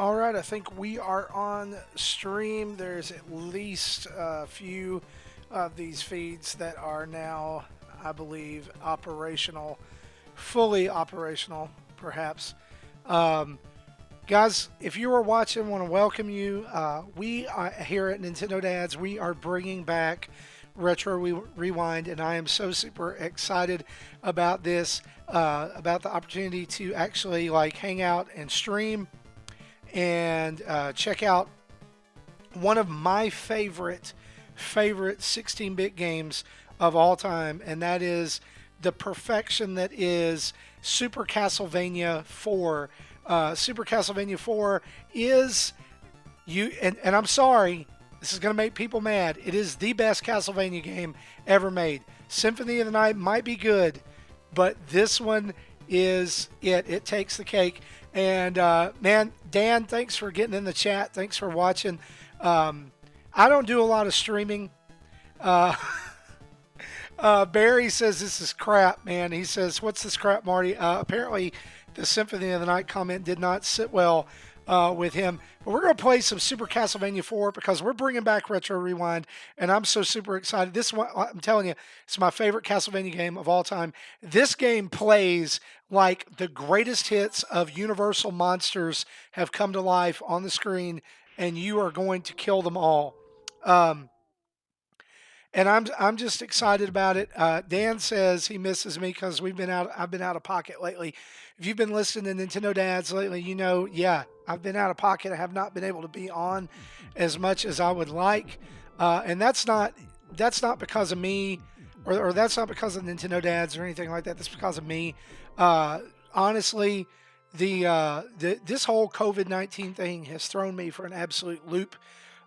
All right, I think we are on stream. There's at least a few of these feeds that are now, I believe, operational, fully operational, perhaps. Um, Guys, if you are watching, I want to welcome you. We here at Nintendo Dads, we are bringing back Retro Rewind, and I am so super excited about this, about the opportunity to actually like hang out and stream and check out one of my favorite 16-bit games of all time, and that is the perfection that is Super Castlevania IV. Super Castlevania IV is and I'm sorry, this is going to make people mad. It is the best Castlevania game ever made. Symphony of the Night might be good, but this one is it. It takes the cake. And man, Dan, thanks for getting in the chat. Thanks for watching. I don't do a lot of streaming. Uh, Barry says this is crap, man. He says, "What's this crap, Marty?" Apparently, the Symphony of the Night comment did not sit well with him. But we're going to play some Super Castlevania 4 because we're bringing back Retro Rewind, and I'm so super excited. This one, I'm telling you, it's my favorite Castlevania game of all time. This game plays like the greatest hits of Universal monsters have come to life on the screen, and you are going to kill them all. Um, and I'm just excited about it. Dan says he misses me because I've been out of pocket lately. If you've been listening to Nintendo Dads lately, you know, yeah, I've been out of pocket. I have not been able to be on as much as I would like, and that's not because of me, or that's not because of Nintendo Dads or anything like that. That's because of me. Honestly, this whole COVID-19 thing has thrown me for an absolute loop.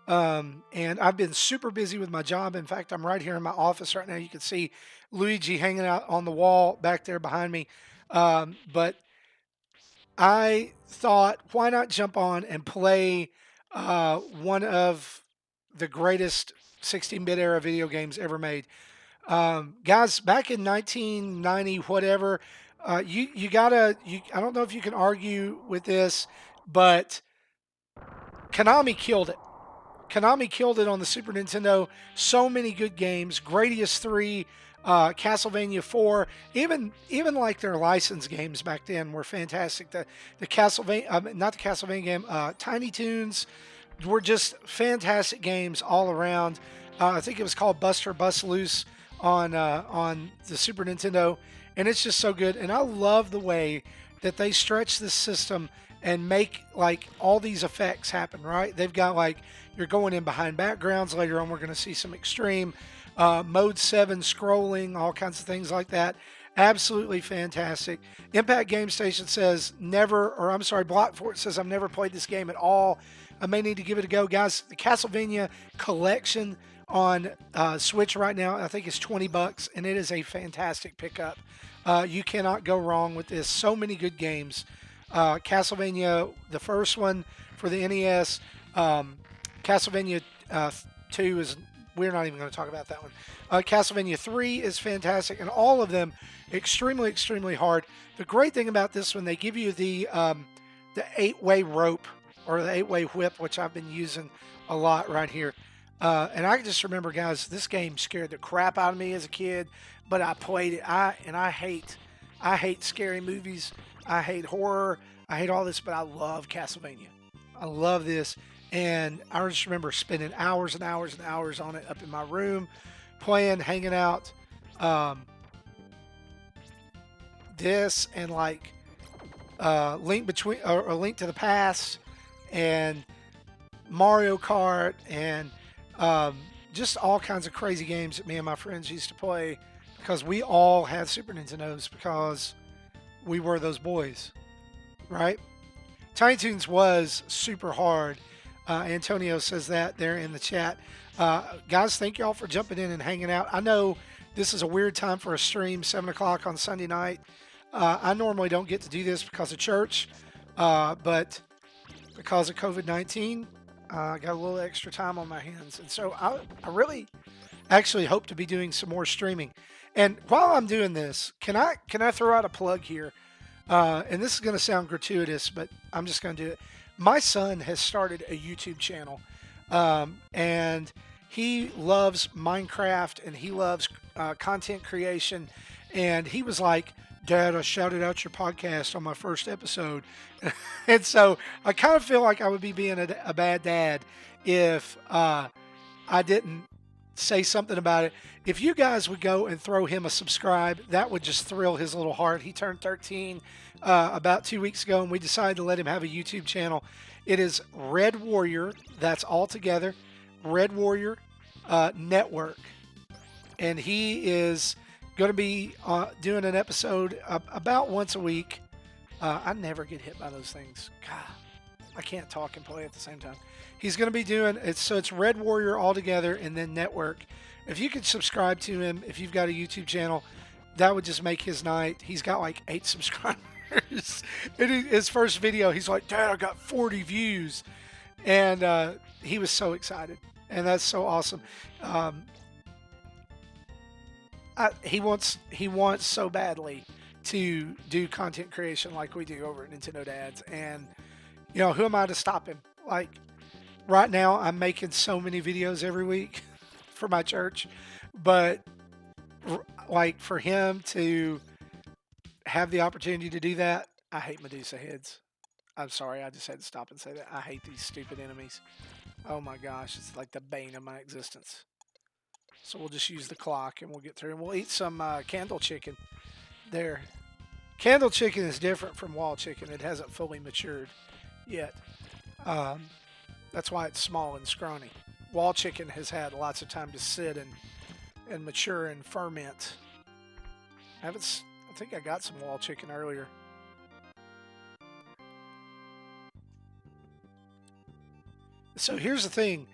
And I've been super busy with my job. In fact, I'm right here in my office right now. You can see Luigi hanging out on the wall back there behind me. But I thought, why not jump on and play one of the greatest 16-bit era video games ever made? Guys, back in 1990, whatever, I don't know if you can argue with this, but Konami killed it. Konami killed it on the Super Nintendo. So many good games. Gradius 3, Castlevania 4, even like their licensed games back then were fantastic. The Castlevania, not the Castlevania game, Tiny Toons were just fantastic games all around. I think it was called Buster Bust Loose on the Super Nintendo, and it's just so good. And I love the way that they stretch this system and make like all these effects happen. Right? They've got like you're going in behind backgrounds. Later on, we're going to see some extreme mode 7 scrolling, all kinds of things like that. Absolutely fantastic. Impact Game Station says never, or I'm sorry, Blockfort says I've never played this game at all. I may need to give it a go, guys. The Castlevania collection on Switch right now, I think it's $20, and it is a fantastic pickup. You cannot go wrong with this. So many good games. Castlevania, the first one for the NES. Castlevania 2 is, we're not even going to talk about that one. Castlevania 3 is fantastic, and all of them extremely, extremely hard. The great thing about this one, they give you the 8-way rope or the 8-way whip, which I've been using a lot right here. And I just remember, guys, this game scared the crap out of me as a kid, but I played it. I hate scary movies. I hate horror. I hate all this, but I love Castlevania. I love this. And I just remember spending hours and hours and hours on it up in my room, playing, hanging out. This and like Link Between or Link to the Past and Mario Kart and just all kinds of crazy games that me and my friends used to play because we all had Super Nintendos because we were those boys, right? Tiny Toons was super hard. Antonio says that there in the chat. Guys, thank y'all for jumping in and hanging out. I know this is a weird time for a stream, 7 o'clock on Sunday night. I normally don't get to do this because of church, but because of COVID-19, I got a little extra time on my hands. And so I really actually hope to be doing some more streaming. And while I'm doing this, can I throw out a plug here? And this is going to sound gratuitous, but I'm just going to do it. My son has started a YouTube channel, and he loves Minecraft and he loves content creation. And he was like, "Dad, I shouted out your podcast on my first episode," and so I kind of feel like I would be being a bad dad if I didn't say something about it. If you guys would go and throw him a subscribe, that would just thrill his little heart. He turned 13 about 2 weeks ago, and we decided to let him have a YouTube channel. It is Red Warrior. That's all together. Red Warrior Network, and he is going to be doing an episode about once a week. I never get hit by those things. God, I can't talk and play at the same time. He's going to be doing it. So it's Red Warrior all together and then Network. If you could subscribe to him, if you've got a YouTube channel, that would just make his night. He's got like 8 subscribers. In his first video, he's like, "Dad, I got 40 views." And he was so excited. And that's so awesome. Um, he wants so badly to do content creation like we do over at Nintendo Dads. And, who am I to stop him? Like, right now, I'm making so many videos every week for my church, but like for him to have the opportunity to do that, I hate Medusa heads. I'm sorry, I just had to stop and say that. I hate these stupid enemies. Oh my gosh, it's like the bane of my existence. So we'll just use the clock and we'll get through and we'll eat some candle chicken there. Candle chicken is different from wall chicken. It hasn't fully matured yet. Um, That's why it's small and scrawny. Wall chicken has had lots of time to sit and mature and ferment. I think I got some wall chicken earlier. So here's the thing.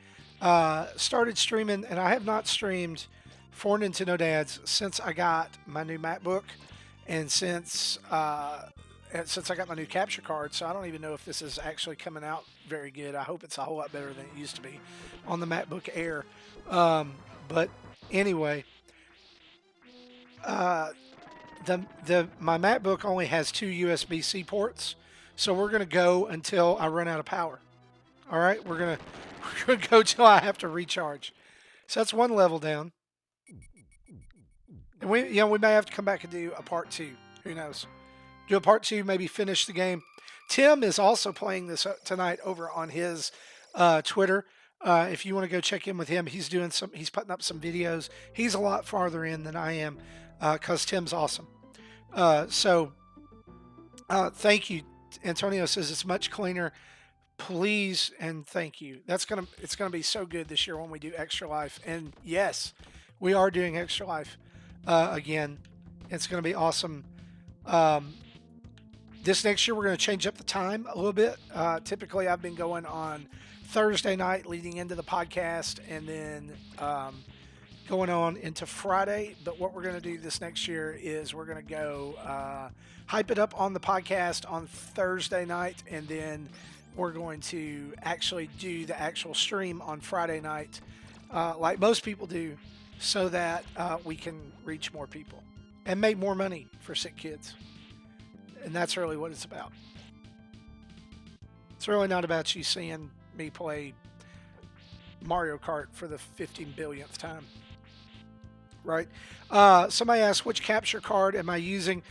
Started streaming, and I have not streamed for Nintendo Dads since I got my new MacBook, and since I got my new capture card. So I don't even know if this is actually coming out very good. I hope it's a whole lot better than it used to be on the MacBook Air. But anyway, uh, the my MacBook only has 2 USB-C ports, so we're gonna go until I run out of power. All right, we're gonna go till I have to recharge. So that's one level down, and we may have to come back and do a part 2. Who knows? Do a part 2, maybe finish the game. Tim is also playing this tonight over on his Twitter. If you want to go check in with him, he's putting up some videos. He's a lot farther in than I am because Tim's awesome. So thank you. Antonio says it's much cleaner. Please and thank you. It's gonna be so good this year when we do Extra Life. And yes, we are doing Extra Life again. It's gonna be awesome. This next year we're gonna change up the time a little bit. Typically, I've been going on Thursday night leading into the podcast, and then going on into Friday. But what we're going to do this next year is we're going to go hype it up on the podcast on Thursday night, and then we're going to actually do the actual stream on Friday night, like most people do, so that we can reach more people and make more money for sick kids. And that's really what it's about. It's really not about you seeing me play Mario Kart for the 15 billionth time. Right? Somebody asked, which capture card am I using?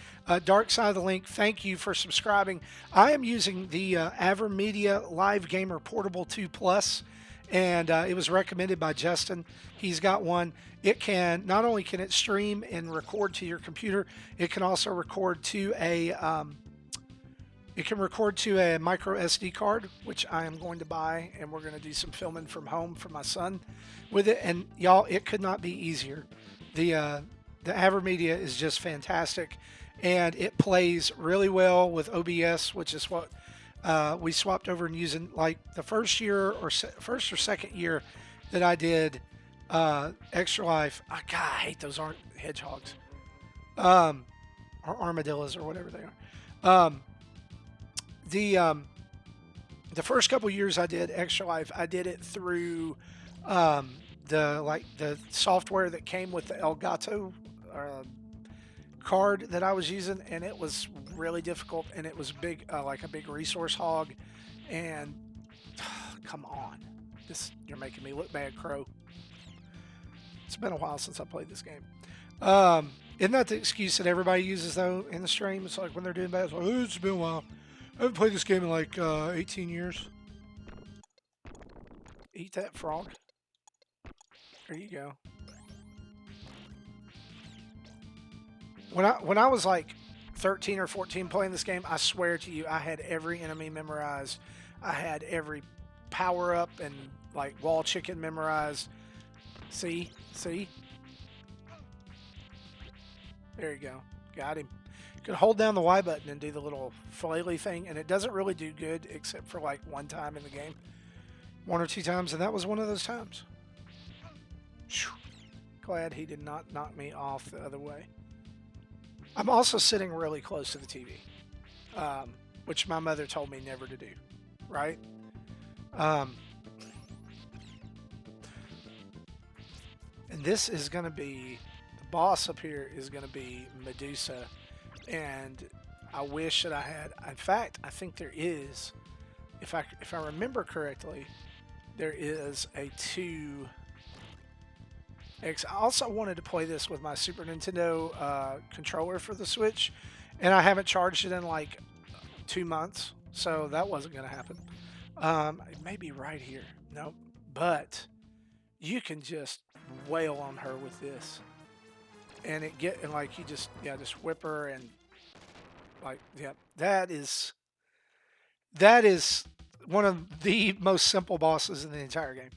Dark Side of the Link, thank you for subscribing. I am using the AverMedia Live Gamer Portable 2 Plus, and it was recommended by Justin. He's got one. It can, not only can it stream and record to your computer, it can also record to a micro SD card, which I am going to buy, and we're going to do some filming from home for my son with it. And y'all, it could not be easier. The AverMedia is just fantastic, and it plays really well with OBS, which is what we swapped over and using like the first or second year that I did Extra Life. God, I hate those hedgehogs, or armadillos, or whatever they are. The first couple years I did Extra Life, I did it through the software that came with the Elgato card that I was using, and it was really difficult, and it was big, like a big resource hog, And come on, you're making me look bad, Crow. It's been a while since I played this game. Isn't that the excuse that everybody uses though in the stream? It's like when they're doing bad, it's like, oh, it's been a while. I haven't played this game in like 18 years. Eat that frog. There you go. When I was like 13 or 14 playing this game, I swear to you, I had every enemy memorized. I had every power up and like wall chicken memorized. See? There you go. Got him. You can hold down the Y button and do the little flaily thing, and it doesn't really do good except for like one time in the game. One or two times, and that was one of those times. Whew. Glad he did not knock me off the other way. I'm also sitting really close to the TV, which my mother told me never to do, right? And this is going to be, the boss up here is going to be Medusa, and I wish that I had, in fact, I think there is, if I remember correctly, there is a 2X. I also wanted to play this with my Super Nintendo controller for the Switch, and I haven't charged it in like 2 months, so that wasn't going to happen. It may be right here. Nope. But you can just wail on her with this, and like you just whip her and like that is one of the most simple bosses in the entire game.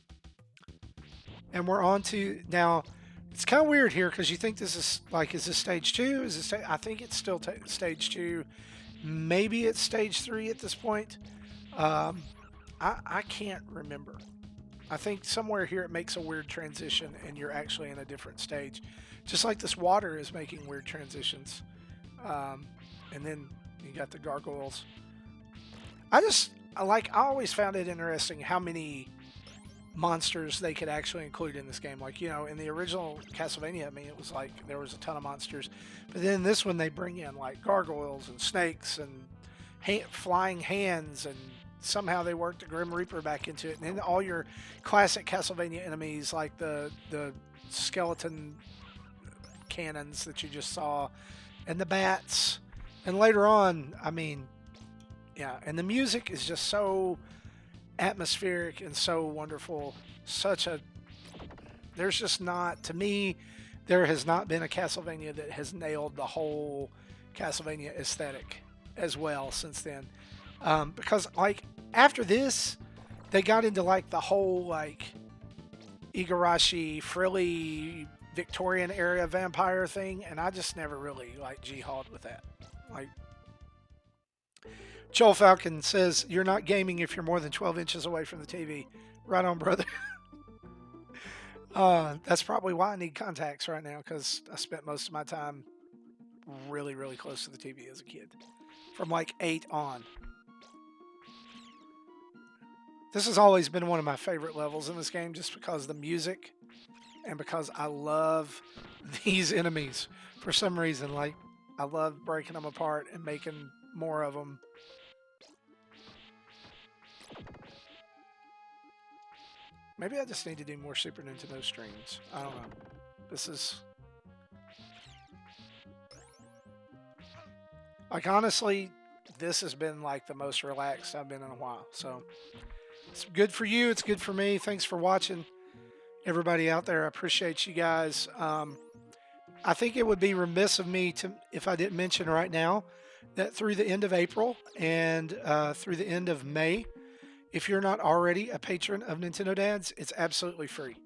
And we're on to now. It's kind of weird here because you think this is like, is this stage 2? Is this? I think it's still stage 2. Maybe it's stage 3 at this point. I can't remember. I think somewhere here it makes a weird transition and you're actually in a different stage. Just like this water is making weird transitions. And then you got the gargoyles. I always found it interesting how many monsters they could actually include in this game. Like, in the original Castlevania, I mean, it was like there was a ton of monsters. But then this one, they bring in like gargoyles and snakes and flying hands, and somehow they worked the Grim Reaper back into it. And then all your classic Castlevania enemies, like the skeleton cannons that you just saw, and the bats. And later on, I mean, yeah, and the music is just so atmospheric and so wonderful. There's just not, to me, there has not been a Castlevania that has nailed the whole Castlevania aesthetic as well since then. Because like after this, they got into like the whole like Igarashi frilly Victorian era vampire thing, and I just never really like jihad with that. Like, Joel Falcon says, you're not gaming if you're more than 12 inches away from the TV. Right on, brother. That's probably why I need contacts right now, because I spent most of my time really, really close to the TV as a kid. From like 8 on. This has always been one of my favorite levels in this game, just because of the music and because I love these enemies for some reason. Like, I love breaking them apart and making more of them. Maybe I just need to do more Super Nintendo streams. I don't know. This is... like, honestly, this has been like the most relaxed I've been in a while. So, it's good for you. It's good for me. Thanks for watching, everybody out there. I appreciate you guys. I think it would be remiss of me if I didn't mention right now that through the end of April and through the end of May, if you're not already a patron of Nintendo Dads, it's absolutely free.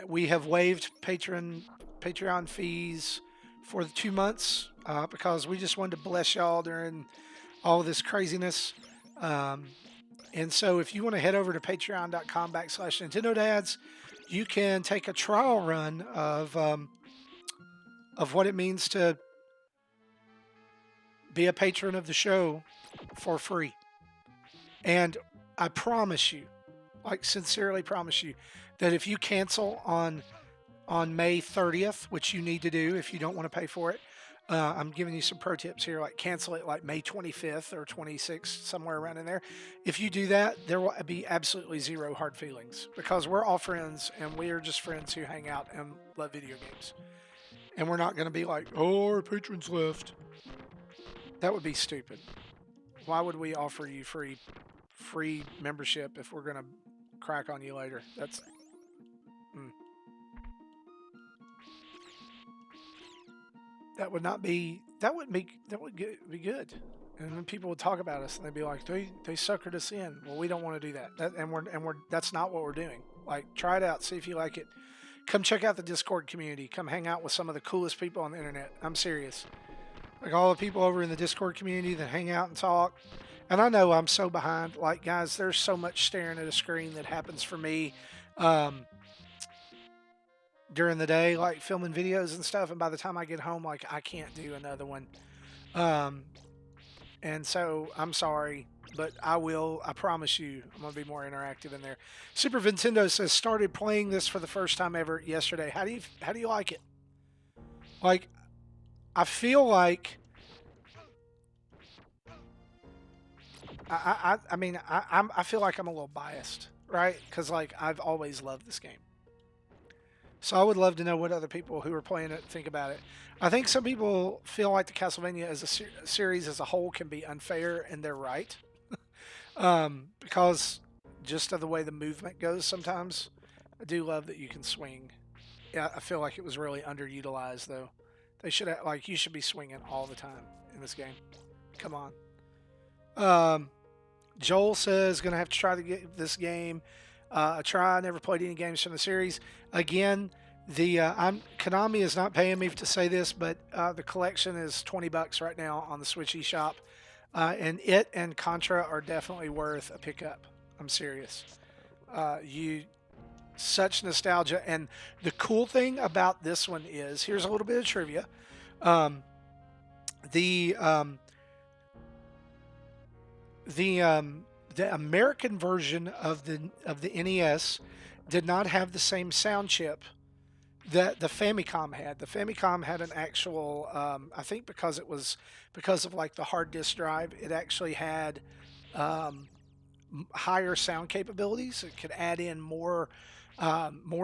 We have waived Patreon fees for the 2 months because we just wanted to bless y'all during all of this craziness. And so if you want to head over to patreon.com/Nintendo Dads, you can take a trial run of what it means to be a patron of the show for free. And I promise you, like sincerely promise you, that if you cancel on May 30th, which you need to do if you don't want to pay for it, I'm giving you some pro tips here, like cancel it like May 25th or 26th, somewhere around in there. If you do that, there will be absolutely zero hard feelings because we're all friends and we are just friends who hang out and love video games. And we're not going to be like, oh, our patrons left. That would be stupid. Why would we offer you free membership if we're going to crack on you later? That's mm, that would not be that would be good. And then people would talk about us and they'd be like, they suckered us in. Well, we don't want to do that. And we're that's not what we're doing. Like, try it out, see if you like it. Come check out the Discord community. Come hang out with some of the coolest people on the internet. I'm serious. Like all the people over in the Discord community that hang out and talk. And I know I'm so behind. Like, guys, there's so much staring at a screen that happens for me um, during the day, like filming videos and stuff. And by the time I get home, like, I can't do another one. Um, and so I'm sorry, but I will. I promise you, I'm gonna be more interactive in there. Super Nintendo says started playing this for the first time ever yesterday. How do you like it? Like, I feel like I mean I feel like I'm a little biased, right? Because like I've always loved this game, so I would love to know what other people who are playing it think about it. I think some people feel like the Castlevania as a series as a whole can be unfair, and they're right. Because just of the way the movement goes, sometimes I do love that you can swing. Yeah, I feel like it was really underutilized though. They should have, like, you should be swinging all the time in this game. Come on. Um, Joel says gonna have to try to get this game a try. I never played any games from the series. Again, the Konami is not paying me to say this, but the collection is $20 right now on the Switch eShop, and it and Contra are definitely worth a pickup. I'm serious. You such nostalgia, and the cool thing about this one is here's a little bit of trivia. Um, the um, the American version of the NES did not have the same sound chip that the Famicom had. The Famicom had an actual, I think because it was because of like the hard disk drive, it actually had um, higher sound capabilities. It could add in more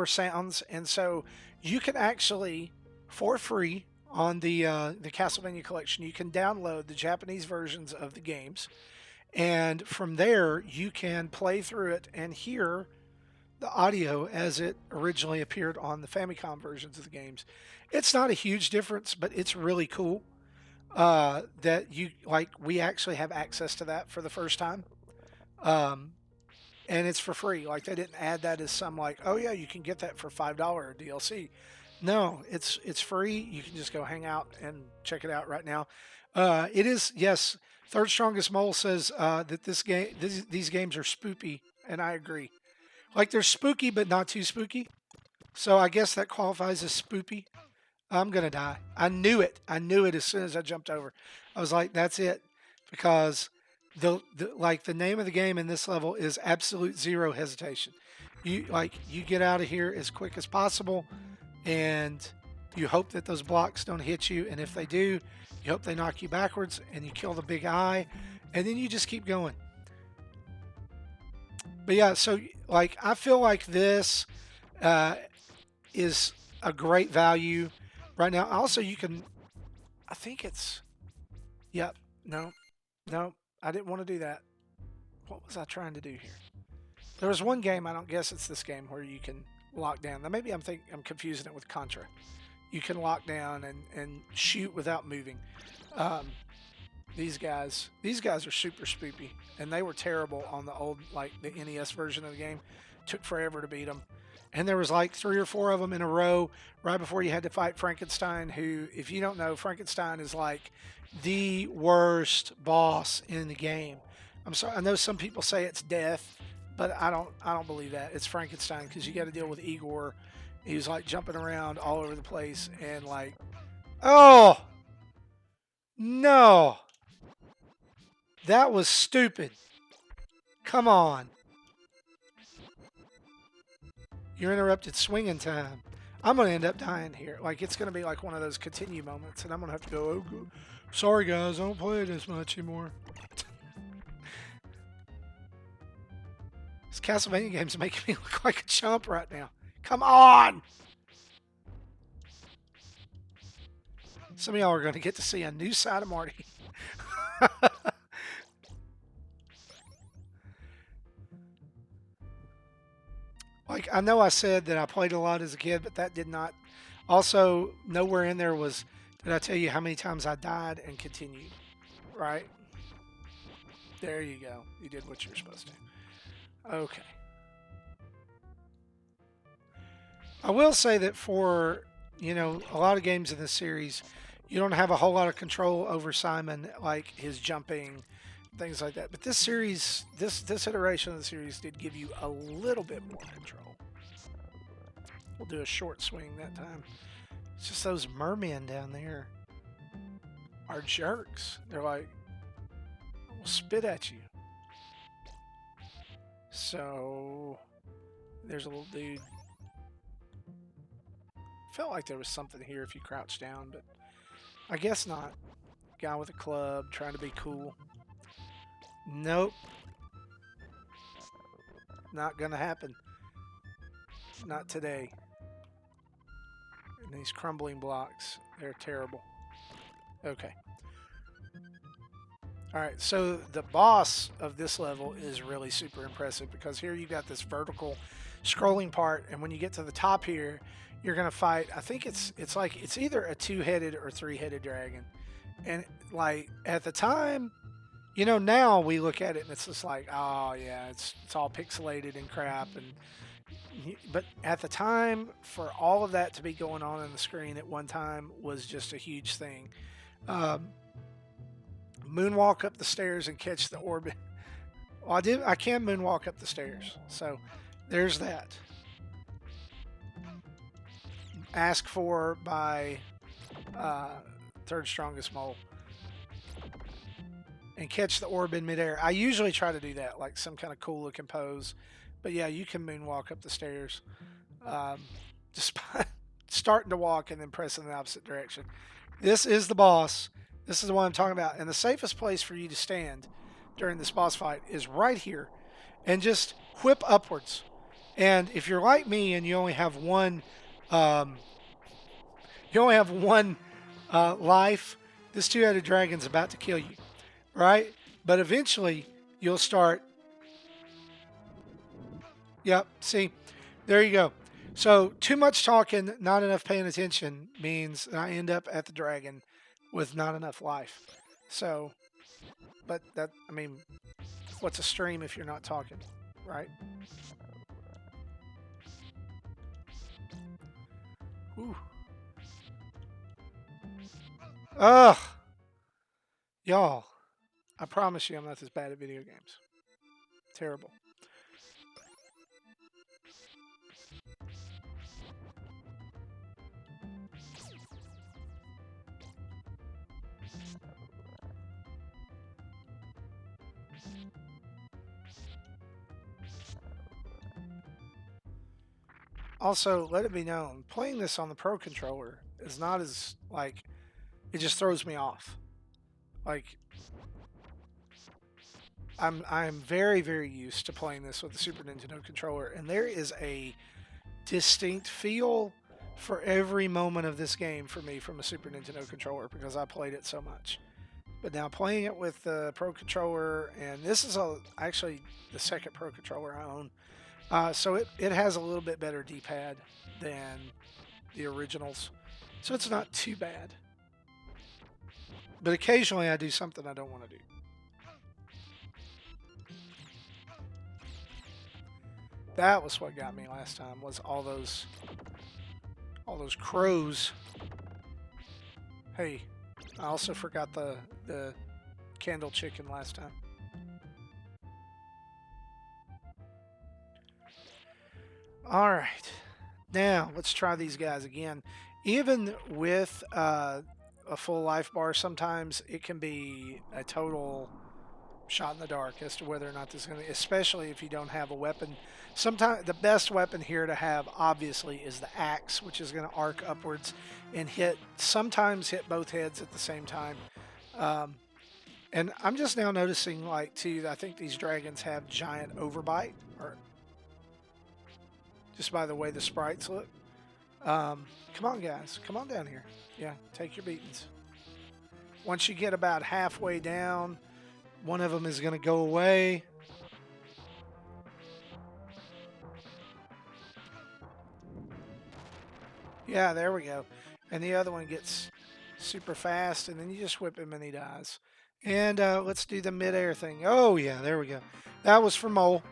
sounds, and so you can actually for free on the Castlevania collection, you can download the Japanese versions of the games, and from there you can play through it and hear the audio as it originally appeared on the Famicom versions of the games. It's not a huge difference, but it's really cool that you like. We actually have access to that for the first time, um, and it's for free. Like, they didn't add that as some like, oh yeah, you can get that for $5 DLC. No, it's free. You can just go hang out and check it out right now. It is, yes. Third strongest mole says that these games are spoopy, and I agree. Like, they're spooky, but not too spooky. So I guess that qualifies as spoopy. I'm gonna die. I knew it. I knew it as soon as I jumped over. I was like, that's it, because the name of the game in this level is absolute zero hesitation. You get out of here as quick as possible, and you hope that those blocks don't hit you, and if they do, you hope they knock you backwards, and you kill the big eye, and then you just keep going. But yeah, so like I feel like this uh, is a great value right now. Also, you can. I think it's. Yep. No. No. I didn't want to do that. What was I trying to do here? There was one game. I don't guess it's this game where you can lock down. Now maybe I'm confusing it with Contra. You can lock down and shoot without moving. Um, these guys are super spoopy, and they were terrible on the old, like the NES version of the game. Took forever to beat them, and there was like 3 or 4 of them in a row right before you had to fight Frankenstein. Who, if you don't know, Frankenstein is like the worst boss in the game. I'm sorry. I know some people say it's death, but I don't believe that. It's Frankenstein, because you got to deal with Igor. He was like jumping around all over the place, and like, oh no, that was stupid. Come on. You're interrupted swinging time. I'm going to end up dying here. Like, it's going to be like one of those continue moments, and I'm going to have to go, oh, sorry, guys, I don't play it as much anymore. This Castlevania game's making me look like a chump right now. Come on! Some of y'all are going to get to see a new side of Marty. Like, I know I said that I played a lot as a kid, but that did not. Also, nowhere in there was, did I tell you how many times I died and continued? Right? There you go. You did what you were supposed to. Okay. I will say that for, a lot of games in this series, you don't have a whole lot of control over Simon, like his jumping, things like that. But this series, this iteration of the series did give you a little bit more control. We'll do a short swing that time. It's just those mermen down there are jerks. They're like, we'll spit at you. So there's a little dude. Felt like there was something here if you crouch down, but I guess not. Guy with a club trying to be cool. Nope. Not gonna happen. Not today. And these crumbling blocks, they're terrible. Okay. Alright, so the boss of this level is really super impressive because here you got this vertical scrolling part, and when you get to the top here, you're gonna fight. I think it's either a two-headed or three-headed dragon. And like at the time, now we look at it and it's just like, oh yeah, it's all pixelated and crap. But at the time, for all of that to be going on the screen at one time was just a huge thing. Moonwalk up the stairs and catch the orbit. Well, I can moonwalk up the stairs, so there's that. Ask for by third strongest mole. And catch the orb in midair. I usually try to do that, like some kind of cool looking pose. But yeah, you can moonwalk up the stairs. Just starting to walk and then pressing the opposite direction. This is the boss. This is the one I'm talking about. And the safest place for you to stand during this boss fight is right here. And just whip upwards. And if you're like me and you only have one life, this two-headed dragon's about to kill you. Right? But eventually, you'll start. Yep, see? There you go. So, too much talking, not enough paying attention means I end up at the dragon with not enough life. So, but what's a stream if you're not talking? Right? Ooh. Ugh. Y'all. I promise you I'm not this bad at video games. Terrible. Also, let it be known, playing this on the Pro Controller is not as, it just throws me off. Like, I'm very, very used to playing this with the Super Nintendo controller, and there is a distinct feel for every moment of this game for me from a Super Nintendo controller because I played it so much. But now playing it with the Pro Controller, and this is actually the second Pro Controller I own, so it has a little bit better D-pad than the originals, so it's not too bad. But occasionally I do something I don't want to do. That was what got me last time, was all those crows. Hey, I also forgot the candle chicken last time. All right, now let's try these guys again. Even with a full life bar, sometimes it can be a total shot in the dark as to whether or not this is going to, especially if you don't have a weapon. Sometimes the best weapon here to have, obviously, is the axe, which is going to arc upwards and sometimes hit both heads at the same time. Um, and I'm just now noticing, like, too, I think these dragons have giant overbite, or just by the way the sprites look. Come on, guys. Come on down here. Yeah, take your beatings. Once you get about halfway down, one of them is going to go away. Yeah, there we go. And the other one gets super fast, and then you just whip him and he dies. And let's do the midair thing. Oh, yeah, there we go. That was for Mole.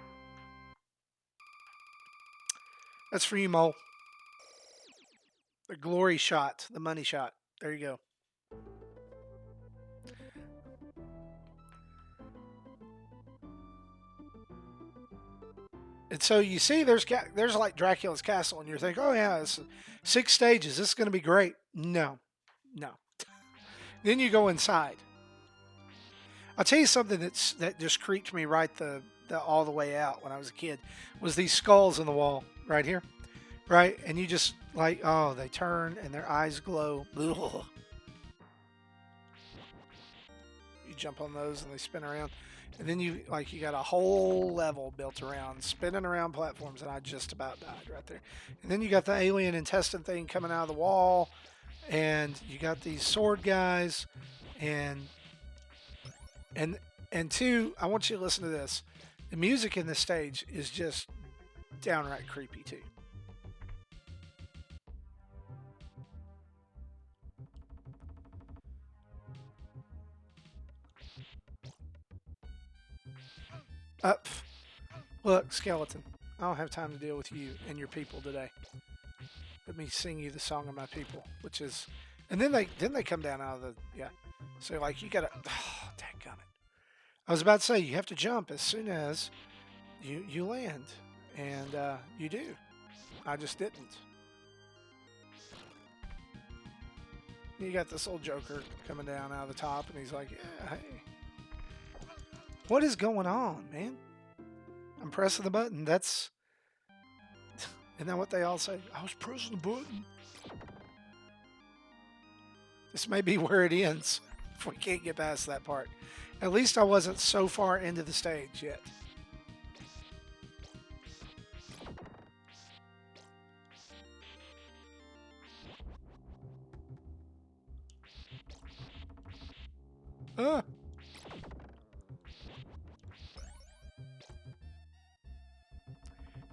That's for you, Mole. The glory shot, the money shot. There you go. And so you see, there's like Dracula's castle, and you're thinking, oh yeah, it's 6 stages. This is going to be great. No, no. Then you go inside. I'll tell you something that just creeped me right the all the way out when I was a kid was these skulls in the wall right here, right? And you just like, oh, they turn and their eyes glow. Ugh. You jump on those and they spin around. And then you got a whole level built around spinning around platforms, and I just about died right there. And then you got the alien intestine thing coming out of the wall, and you got these sword guys, and and and two. I want you to listen to this. The music in this stage is just downright creepy too. Up, look, skeleton. I don't have time to deal with you and your people today. Let me sing you the song of my people, which is, and then they come down out of the yeah. So like you gotta, oh, dadgummit. I was about to say you have to jump as soon as you land, and you do. I just didn't. You got this old Joker coming down out of the top, and he's like, yeah, hey, what is going on, man? I'm pressing the button. Isn't that what they all say? I was pressing the button. This may be where it ends if we can't get past that part. At least I wasn't so far into the stage yet. Ah.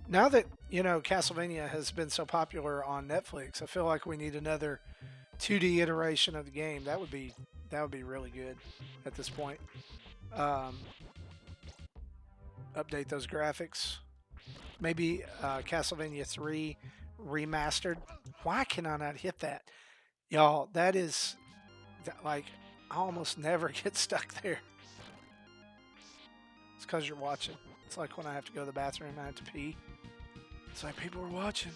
Now that, Castlevania has been so popular on Netflix, I feel like we need another 2D iteration of the game. That would be really good at this point. Um, Update those graphics. Maybe Castlevania 3 remastered. Why can I not hit that? Y'all, like, I almost never get stuck there. It's because you're watching. It's like when I have to go to the bathroom and I have to pee. It's like people are watching.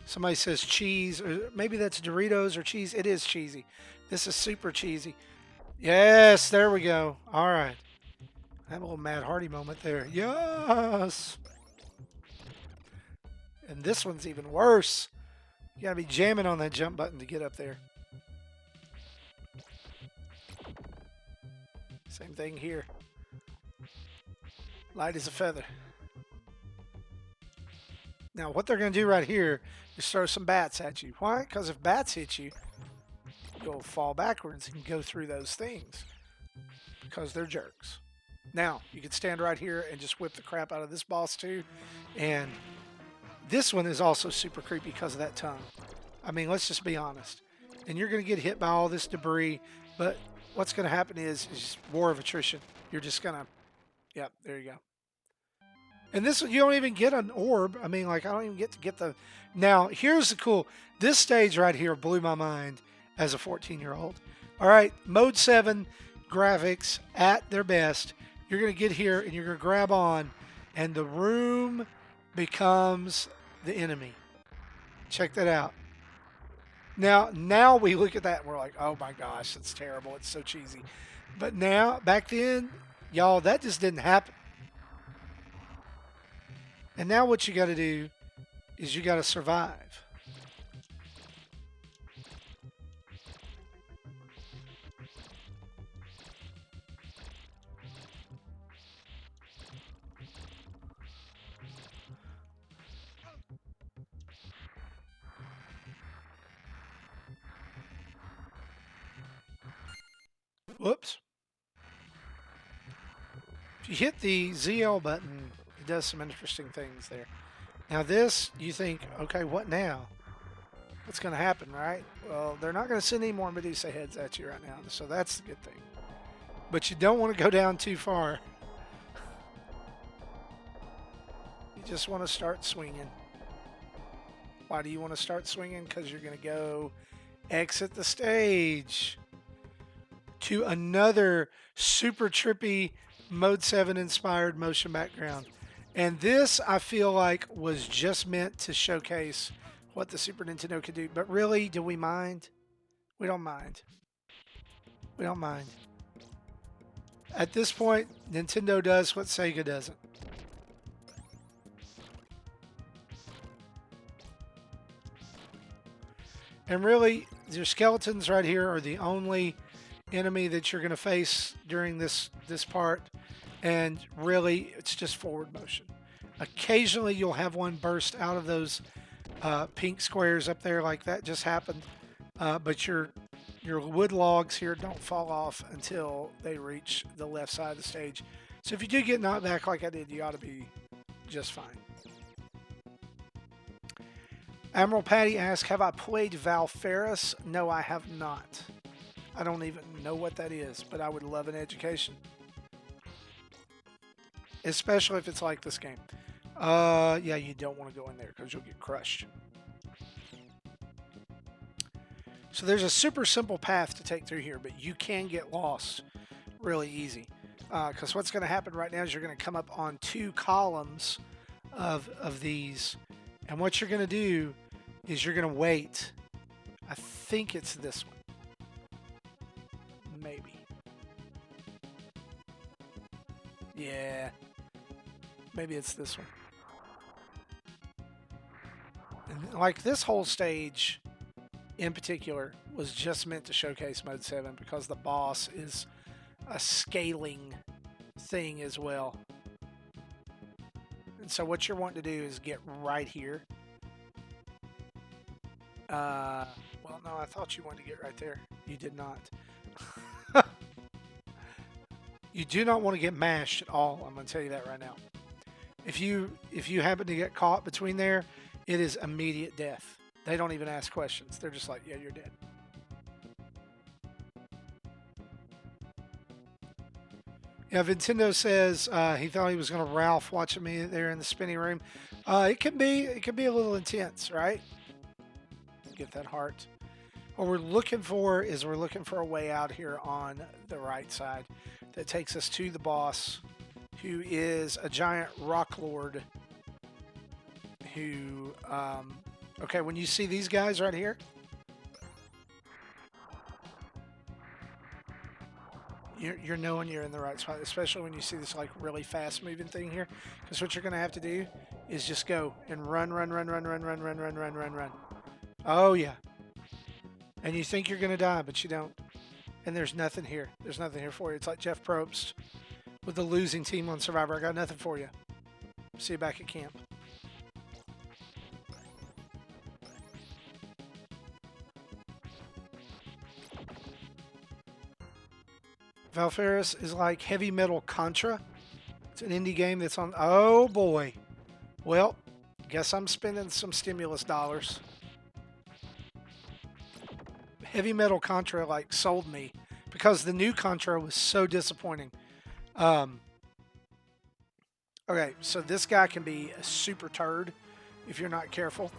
Somebody says cheese, or maybe that's Doritos or cheese. It is cheesy. This is super cheesy. Yes, there we go. All right. Have a little Mad Hardy moment there. Yes. And this one's even worse. You gotta be jamming on that jump button to get up there. Same thing here. Light as a feather. Now, what they're going to do right here is throw some bats at you. Why? Because if bats hit you, you'll fall backwards and go through those things because they're jerks. Now, you can stand right here and just whip the crap out of this boss too. And this one is also super creepy because of that tongue. I mean, let's just be honest. And you're going to get hit by all this debris, but what's going to happen is war of attrition. You're just going to, yep, there you go. And this, you don't even get an orb. I mean, like, I don't even get the. Now, here's the cool. This stage right here blew my mind as a 14-year-old. All right, Mode 7 graphics at their best. You're going to get here and you're going to grab on, and the room becomes the enemy. Check that out. Now we look at that and we're like, oh my gosh, it's terrible. It's so cheesy. But now, back then, y'all, that just didn't happen. And now what you got to do is you got to survive. Whoops. If you hit the ZL button, it does some interesting things there. Now this, you think, okay, what now? What's going to happen, right? Well, they're not going to send any more Medusa heads at you right now, so that's the good thing. But you don't want to go down too far. You just want to start swinging. Why do you want to start swinging? Because you're going to go exit the stage to another super trippy Mode 7 inspired motion background. And this, I feel like, was just meant to showcase what the Super Nintendo could do. But really, do we mind? We don't mind. We don't mind. At this point, Nintendo does what Sega doesn't. And really, your skeletons right here are the only enemy that you're going to face during this part. And really, it's just forward motion. Occasionally, you'll have one burst out of those pink squares up there like that just happened. But your wood logs here don't fall off until they reach the left side of the stage. So if you do get knocked back like I did, you ought to be just fine. Admiral Patty asks, have I played Valferris? No, I have not. I don't even know what that is, but I would love an education. Especially if it's like this game. Yeah, you don't want to go in there because you'll get crushed. So there's a super simple path to take through here, but you can get lost really easy. Because what's going to happen right now is you're going to come up on two columns of these. And what you're going to do is you're going to wait. I think it's this one. Maybe. Yeah. Maybe it's this one. And like this whole stage in particular was just meant to showcase Mode 7 because the boss is a scaling thing as well. And so what you're wanting to do is get right here. Well, no, I thought you wanted to get right there. You did not. You do not want to get mashed at all. I'm going to tell you that right now. If you happen to get caught between there, it is immediate death. They don't even ask questions. They're just like, yeah, you're dead. Yeah, Nintendo says he thought he was going to Ralph watching me there in the spinning room. It can be a little intense, right? Get that heart. What we're looking for is a way out here on the right side that takes us to the boss, who is a giant rock lord. Who, okay, when you see these guys right here, you're knowing you're in the right spot, especially when you see this like really fast moving thing here. Because what you're gonna have to do is just go and run. Oh yeah. And you think you're gonna die, but you don't. And there's nothing here. There's nothing here for you. It's like Jeff Probst with the losing team on Survivor. I got nothing for you. See you back at camp. Valferris is like heavy metal Contra. It's an indie game that's on. Oh boy. Well, guess I'm spending some stimulus dollars. Heavy metal Contra like sold me because the new Contra was so disappointing. Okay, so this guy can be a super turd if you're not careful.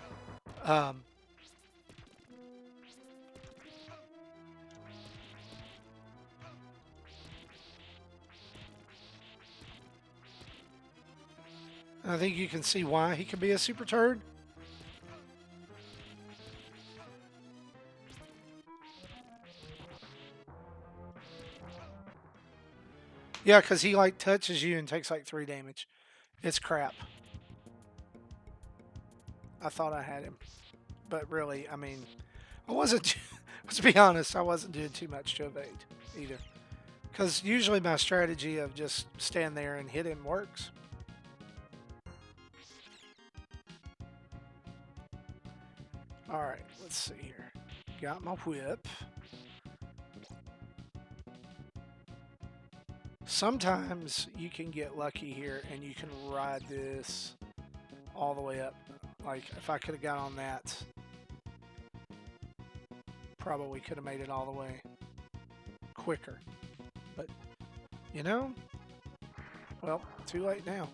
I think you can see why he can be a super turd. Yeah, because he like touches you and takes like 3 damage. It's crap. I thought I had him, but really, I mean, I wasn't. Let's be honest, I wasn't doing too much to evade either. Because usually my strategy of just stand there and hit him works. All right, let's see here. Got my whip. Sometimes you can get lucky here and you can ride this all the way up. Like if I could have got on that, probably could have made it all the way quicker. But you know, well, too late now.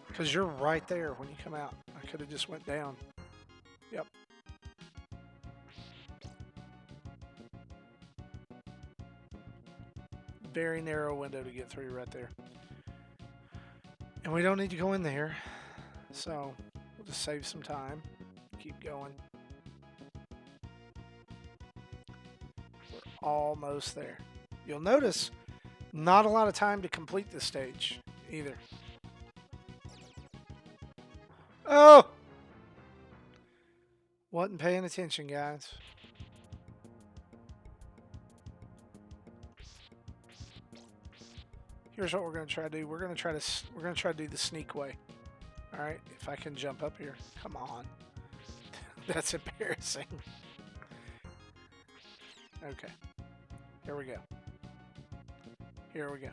Because you're right there when you come out. I could have just went down. Yep. Very narrow window to get through right there. And we don't need to go in there. So we'll just save some time. Keep going. We're almost there. You'll notice not a lot of time to complete this stage either. Oh! Wasn't paying attention, guys. Here's what we're gonna try to do. We're gonna try to do the sneak way. All right, if I can jump up here. Come on. That's embarrassing. Okay. Here we go. Here we go.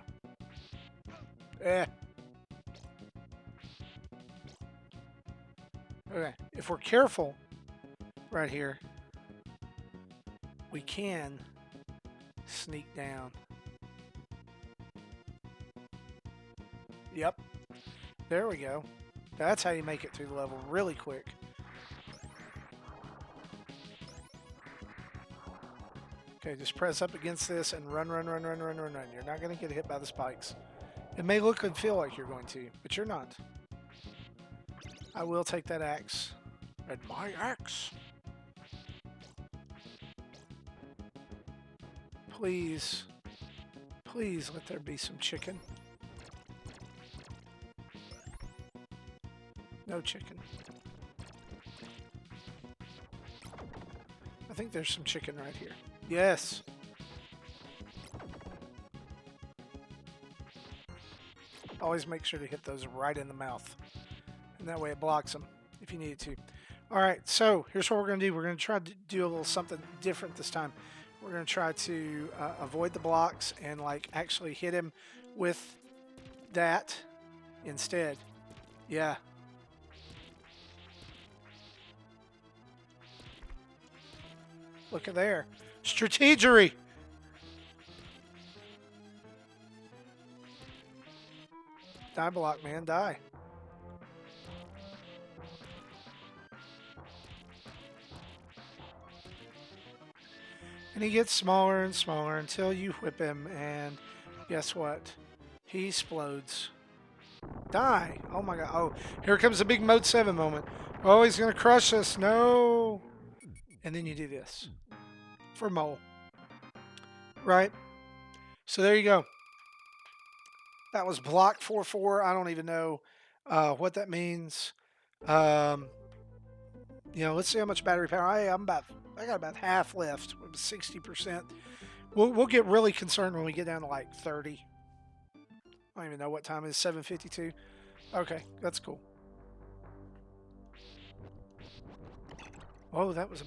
Eh. Okay. If we're careful right here, we can sneak down. Yep. There we go. That's how you make it through the level really quick. Okay, just press up against this and run, run, run, run, run, run, run. You're not going to get hit by the spikes. It may look and feel like you're going to, but you're not. I will take that axe. And my axe. Please, please let there be some chicken. No chicken. I think there's some chicken right here. Yes. Always make sure to hit those right in the mouth. And that way it blocks them if you need to. All right, so here's what we're going to do. We're going to try to do a little something different this time. We're going to try to avoid the blocks and like actually hit him with that instead. Yeah. Look at there. Strategery. Die block, man. Die. And he gets smaller and smaller until you whip him, and guess what? He explodes. Die. Oh my god. Oh, here comes the big Mode 7 moment. Oh, he's going to crush us. No. And then you do this for Mole. Right? So there you go. That was block 4-4. I don't even know what that means. Let's see how much battery power. I got about half left, 60%. We'll get really concerned when we get down to like 30. I don't even know what time it is. 7:52. Okay, that's cool. Oh, that was a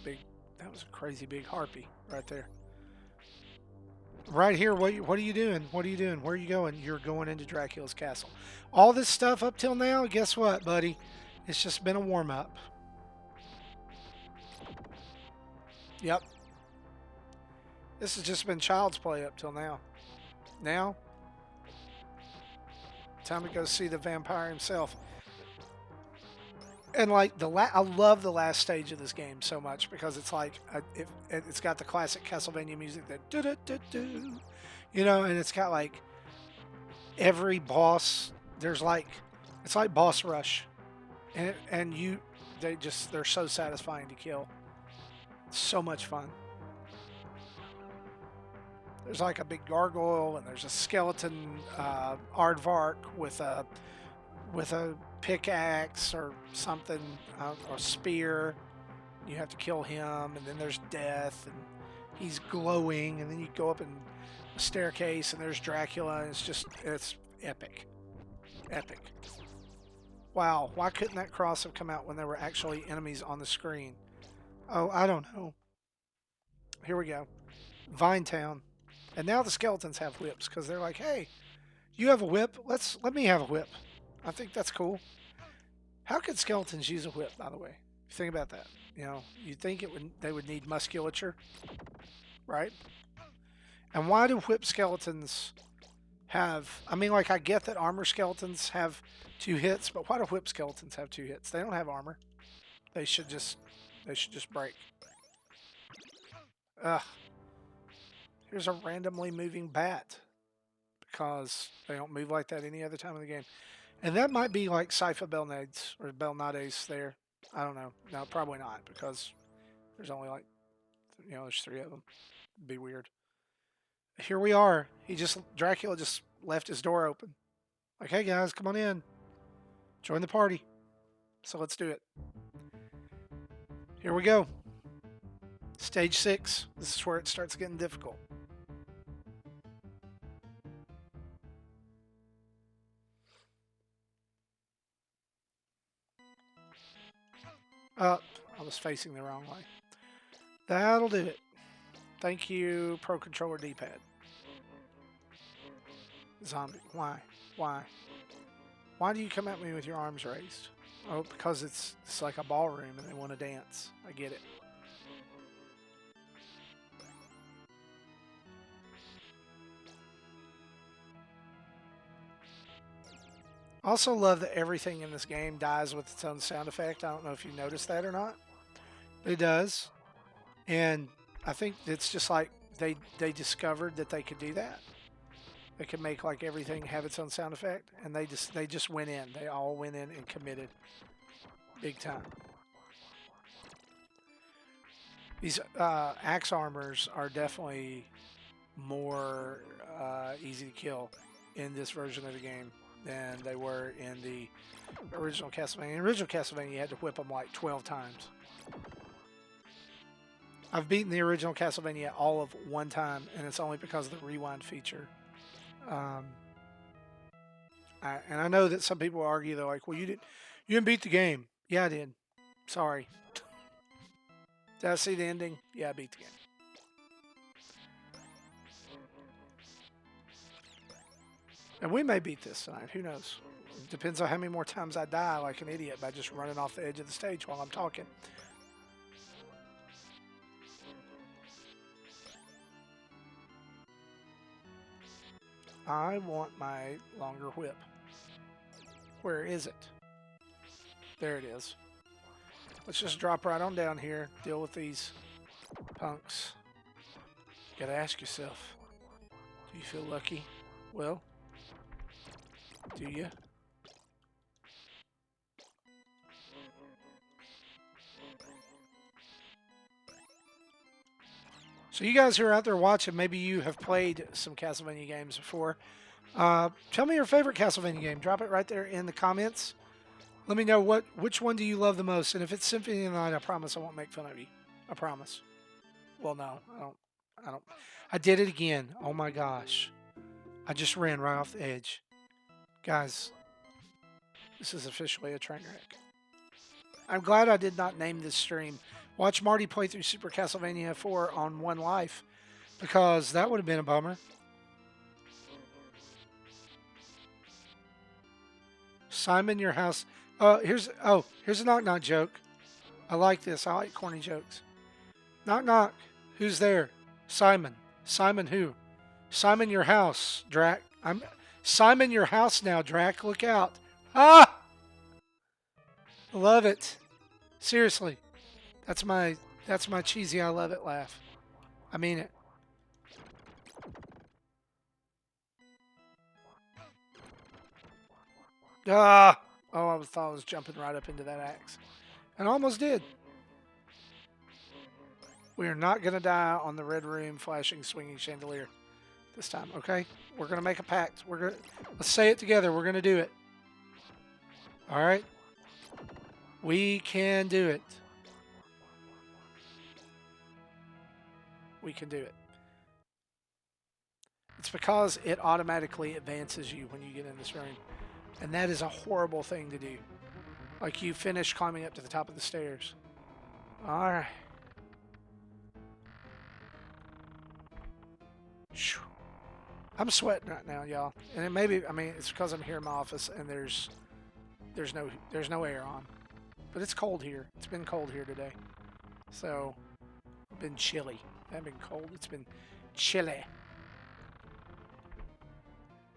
crazy big harpy right there. Right here, what are you doing? What are you doing? Where are you going? You're going into Dracula's castle. All this stuff up till now, guess what, buddy? It's just been a warm-up. Yep. This has just been child's play up till now. Now, time to go see the vampire himself. And like I love the last stage of this game so much because it's like it's got the classic Castlevania music that do do do do, and it's got like every boss. There's like it's like boss rush, and they're so satisfying to kill. It's so much fun. There's like a big gargoyle, and there's a skeleton aardvark with a pickaxe or something, or a spear. You have to kill him, and then there's death, and he's glowing, and then you go up in a staircase, and there's Dracula, and it's epic, epic. Wow, why couldn't that cross have come out when there were actually enemies on the screen? Oh, I don't know. Here we go. Vinetown. And now the skeletons have whips because they're like, hey, you have a whip? Let me have a whip. I think that's cool. How could skeletons use a whip, by the way? Think about that. You know, you'd think they would need musculature, right? And why do whip skeletons have? I mean, like I get that armor skeletons have 2 hits, but why do whip skeletons have 2 hits? They don't have armor. They should just break. Ugh. Here's a randomly moving bat because they don't move like that any other time in the game. And that might be like Sypha Belnades or Belnades there. I don't know. No, probably not because there's only like, there's 3 of them. It'd be weird. Here we are. Dracula just left his door open. Like, hey guys, come on in. Join the party. So let's do it. Here we go. Stage 6. This is where it starts getting difficult. Oh, I was facing the wrong way. That'll do it. Thank you, Pro Controller D-pad. Zombie. Why? Why? Why do you come at me with your arms raised? Oh, because it's like a ballroom and they want to dance. I get it. I also love that everything in this game dies with its own sound effect. I don't know if you noticed that or not. It does. And I think it's just like they discovered that they could do that. They could make like everything have its own sound effect, and they just went in. They all went in and committed, big time. These axe armors are definitely more easy to kill in this version of the game than they were in the original Castlevania. In the original Castlevania, you had to whip them like 12 times. I've beaten the original Castlevania all of one time, and it's only because of the rewind feature. And I know that some people argue, they're like, well, you didn't beat the game. Yeah, I did. Sorry. Did I see the ending? Yeah, I beat the game. And we may beat this tonight. Who knows? It depends on how many more times I die like an idiot by just running off the edge of the stage while I'm talking. I want my longer whip. Where is it? There it is. Let's just drop right on down here. Deal with these punks. You gotta ask yourself, do you feel lucky? Well, do you? So you guys who are out there watching, maybe you have played some Castlevania games before. Tell me your favorite Castlevania game. Drop it right there in the comments. Let me know which one do you love the most. And if it's Symphony of the Night, I promise I won't make fun of you. I promise. Well, no, I don't. I did it again. Oh my gosh. I just ran right off the edge. Guys, this is officially a train wreck. I'm glad I did not name this stream Watch Marty play through Super Castlevania IV on One Life, because that would have been a bummer. Simon, your house. Here's a knock knock joke. I like this. I like corny jokes. Knock knock. Who's there? Simon. Simon who? Simon, your house, Drac. I'm Simon, your house now, Drac. Look out. Ah! Love it. Seriously. That's my cheesy I love it laugh. I mean it. Ah! Oh, I thought I was jumping right up into that axe. And I almost did. We are not going to die on the red room flashing swinging chandelier. this time, okay? We're gonna make a pact. Let's say it together. We're gonna do it. All right? We can do it. We can do it. It's because it automatically advances you when you get in this room. And that is a horrible thing to do. Like you finish climbing up to the top of the stairs. Alright. I'm sweating right now, y'all. And it maybe, I mean, it's because I'm here in my office and there's no air on. But it's cold here. It's been cold here today. So, it's been chilly. It hasn't been cold. It's been chilly.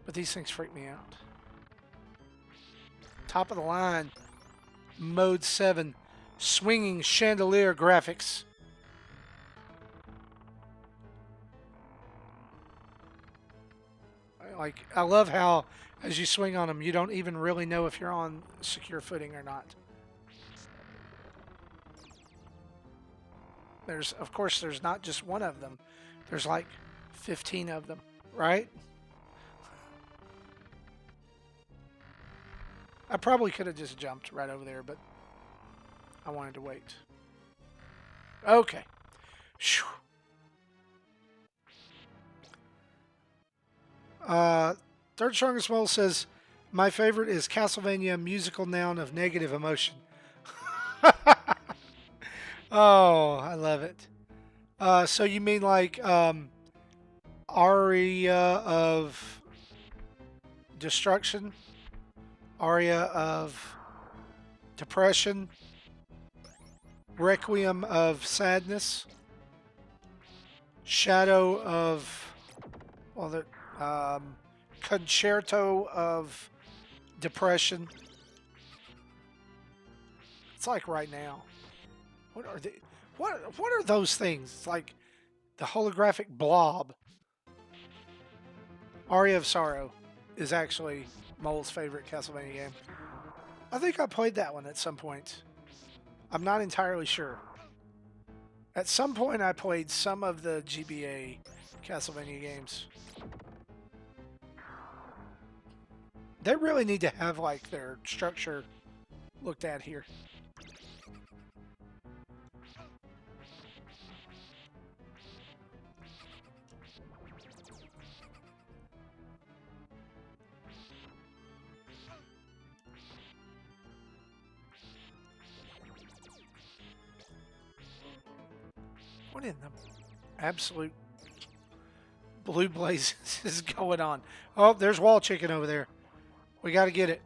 But these things freak me out. Top of the line. Mode 7. Swinging chandelier graphics. I love how as you swing on them, you don't even really know if you're on secure footing or not. Of course, there's not just one of them. There's like 15 of them, right? I probably could have just jumped right over there, but I wanted to wait. Okay. Third Strongest Mole says, my favorite is Castlevania musical noun of negative emotion. Oh, I love it. So you mean like aria of destruction? Aria of depression? Requiem of sadness? Shadow of, well, the concerto of depression. It's like right now. What are they? What are those things? It's like the holographic blob. Aria of Sorrow is actually Mole's favorite Castlevania game. I think I played that one at some point. I'm not entirely sure. At some point, I played some of the GBA Castlevania games. They really need to have like their structure looked at here. What in the absolute blue blazes is going on? Oh, there's wall chicken over there. We got to get it.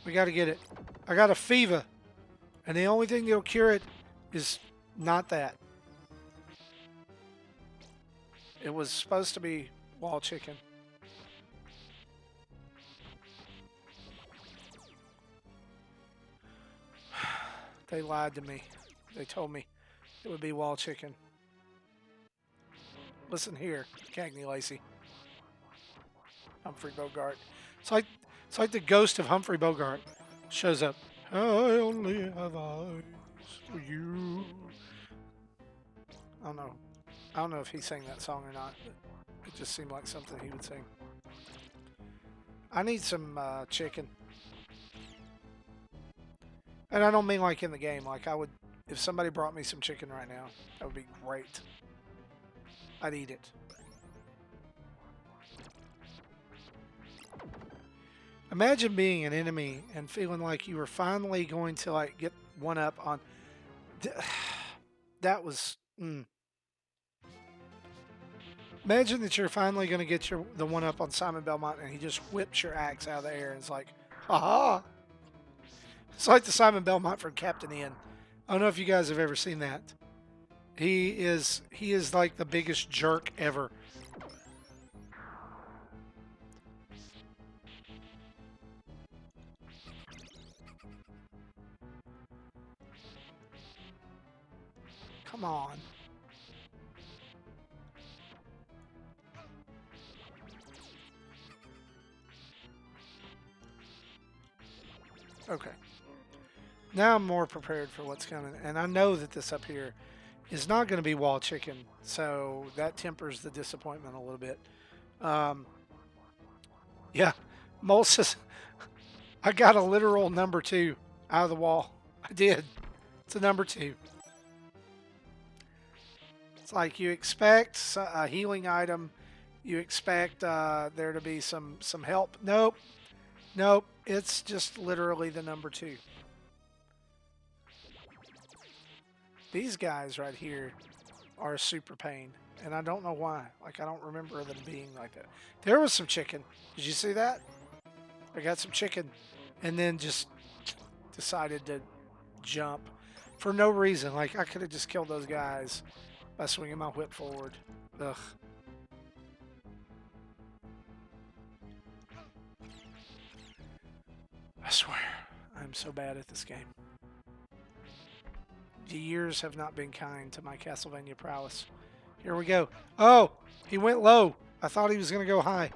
We got to get it. I got a fever. And the only thing that'll cure it is not that. It was supposed to be wall chicken. They lied to me. They told me it would be wall chicken. Listen here, Cagney Lacey. Humphrey Bogart. It's like the ghost of Humphrey Bogart shows up. I only have eyes for you. I don't know if he sang that song or not, but it just seemed like something he would sing. I need some chicken. And I don't mean like in the game. Like I would, if somebody brought me some chicken right now, that would be great. I'd eat it. Imagine being an enemy and feeling like you were finally going to like get one up on. That was. Imagine that you're finally going to get the one up on Simon Belmont and he just whips your axe out of the air and it's like, aha! It's like the Simon Belmont from Captain Ian. I don't know if you guys have ever seen that. He is like the biggest jerk ever. Come on. Okay. Now I'm more prepared for what's coming. And I know that this up here is not going to be wall chicken. So that tempers the disappointment a little bit. Um, yeah, Mole says, I got a literal number 2 out of the wall. I did. It's a number 2. It's like you expect a healing item. You expect there to be some help. Nope. Nope. It's just literally the number 2. These guys right here are a super pain. And I don't know why. Like, I don't remember them being like that. There was some chicken. Did you see that? I got some chicken. And then just decided to jump for no reason. Like, I could have just killed those guys by swinging my whip forward. Ugh. I swear, I'm so bad at this game. The years have not been kind to my Castlevania prowess. Here we go. Oh, he went low. I thought he was going to go high.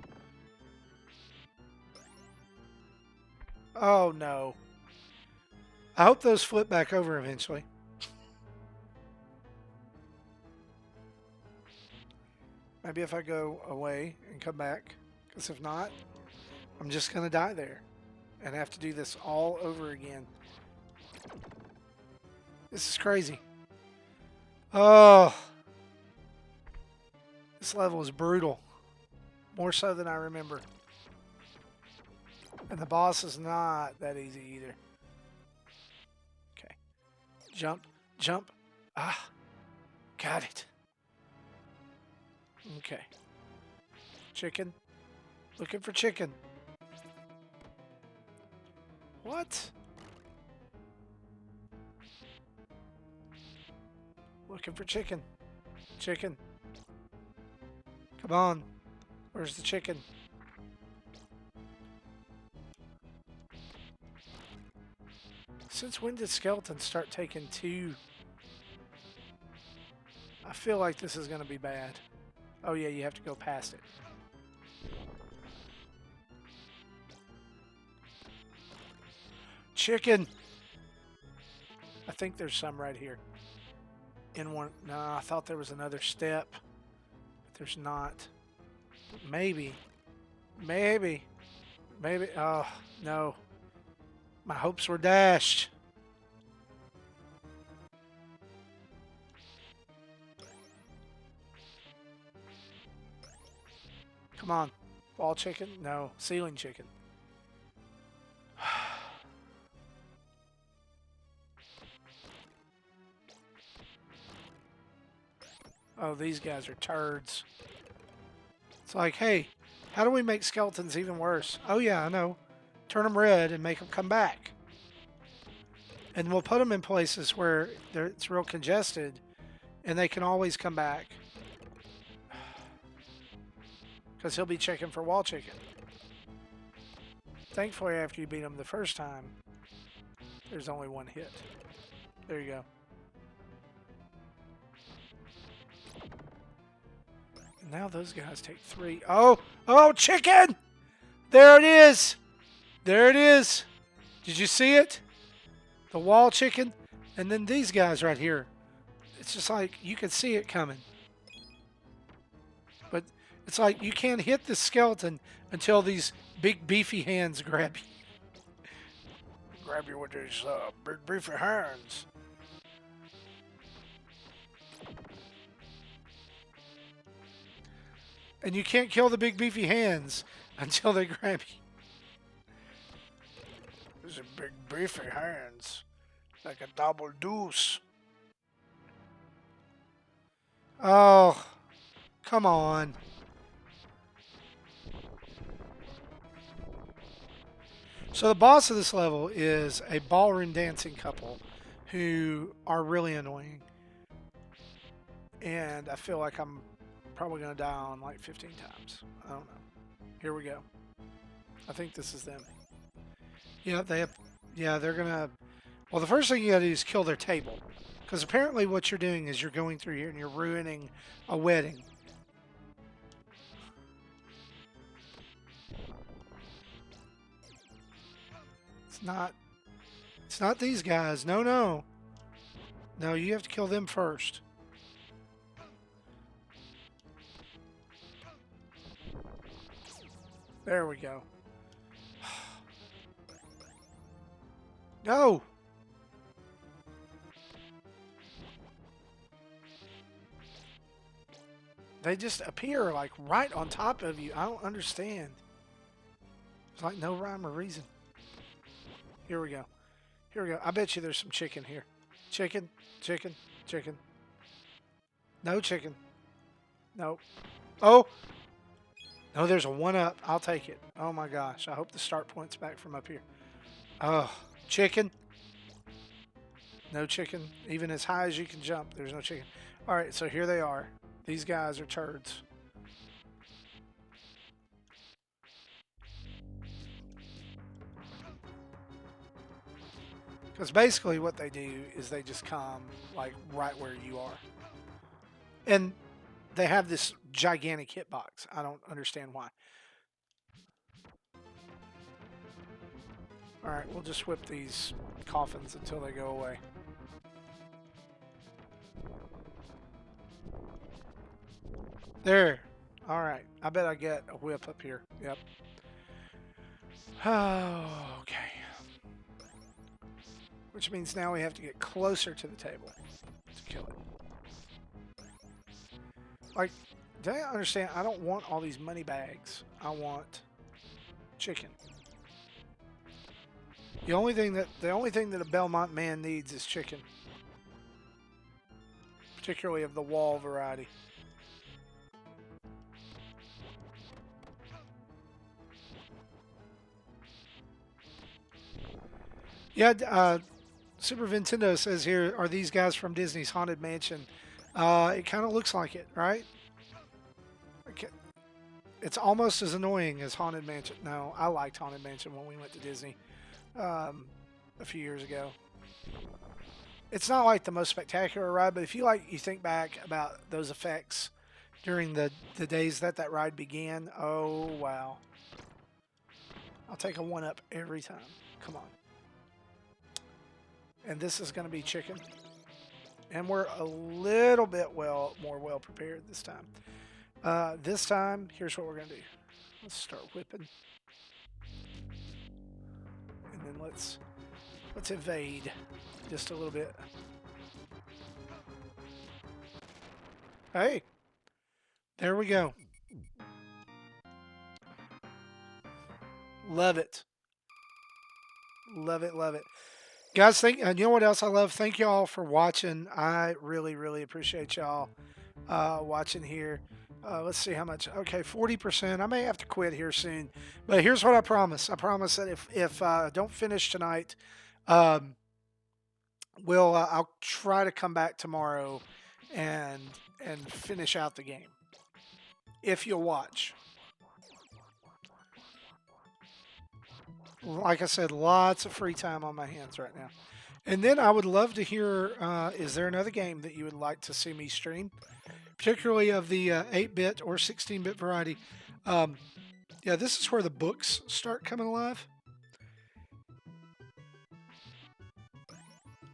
Oh, no. I hope those flip back over eventually. Maybe if I go away and come back. Because if not, I'm just going to die there. And have to do this all over again. This is crazy. Oh. This level is brutal. More so than I remember. And the boss is not that easy either. Okay. Jump. Jump. Ah. Got it. Okay. Chicken. Looking for chicken. What? Looking for chicken. Chicken. Come on. Where's the chicken? Since when did skeletons start taking 2? I feel like this is going to be bad. Oh yeah, you have to go past it. Chicken! I think there's some right here. In one. No, I thought there was another step. But there's not. Maybe. Maybe. Maybe. Oh, no. My hopes were dashed. Come on. Wall chicken? No. Ceiling chicken. Oh, these guys are turds. It's like, hey, how do we make skeletons even worse? Oh, yeah, I know. Turn them red and make them come back. And we'll put them in places where it's real congested and they can always come back. Because he'll be checking for wall chicken. Thankfully, after you beat him the first time, there's only one hit. There you go. And now those guys take 3. Oh! Oh, chicken! There it is! There it is! Did you see it? The wall chicken? And then these guys right here. It's just like you can see it coming. But it's like you can't hit the skeleton until these big beefy hands grab you. Grab you with these big beefy hands. And you can't kill the big beefy hands until they grab you. These are big beefy hands. Like a double deuce. Oh, come on. So the boss of this level is a ballroom dancing couple who are really annoying. And I feel like I'm probably going to die on like 15 times. I don't know. Here we go. I think this is them. Yeah, they're going to... Well, the first thing you got to do is kill their table. Because apparently what you're doing is you're going through here and you're ruining a wedding. It's not these guys. No, no. No, you have to kill them first. There we go. No! They just appear like right on top of you. I don't understand. It's like no rhyme or reason. Here we go. Here we go. I bet you there's some chicken here. Chicken, chicken, chicken. No chicken. Nope. Oh! No, there's a 1-up. I'll take it. Oh my gosh. I hope the start point's back from up here. Oh, chicken. No chicken. Even as high as you can jump, there's no chicken. All right, so here they are. These guys are turds. Because basically what they do is they just come like right where you are. And they have this gigantic hitbox. I don't understand why. All right, we'll just whip these coffins until they go away. There. All right. I bet I get a whip up here. Yep. Oh, okay. Which means now we have to get closer to the table to kill it. Like, do I understand? I don't want all these money bags. I want chicken. The only thing that a Belmont man needs is chicken. Particularly of the wall variety. Yeah, Super Nintendo says here, are these guys from Disney's Haunted Mansion? It kind of looks like it, right? Okay. It's almost as annoying as Haunted Mansion. No, I liked Haunted Mansion when we went to Disney a few years ago. It's not like the most spectacular ride, but if you think back about those effects during the days that ride began, oh wow. I'll take a 1-up every time. Come on. And this is going to be chicken. And we're a little bit more well prepared this time. This time, here's what we're going to do. Let's start whipping. And then let's evade just a little bit. Hey, there we go. Love it. Love it, love it. Guys, you know what else I love? Thank y'all for watching. I really, really appreciate y'all watching here. Let's see how much. Okay, 40%. I may have to quit here soon. But here's what I promise. I promise that if I don't finish tonight, um, I'll try to come back tomorrow and finish out the game. If you'll watch. Like I said, lots of free time on my hands right now. And then I would love to hear, is there another game that you would like to see me stream? Particularly of the 8-bit or 16-bit variety. Yeah, this is where the books start coming alive.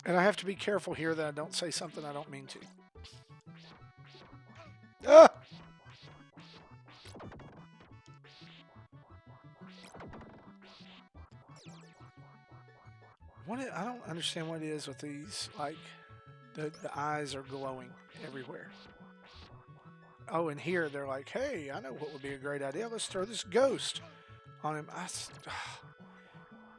And I have to be careful here that I don't say something I don't mean to. Ah! I don't understand what it is with these, like, the eyes are glowing everywhere. Oh, and here they're like, hey, I know what would be a great idea. Let's throw this ghost on him.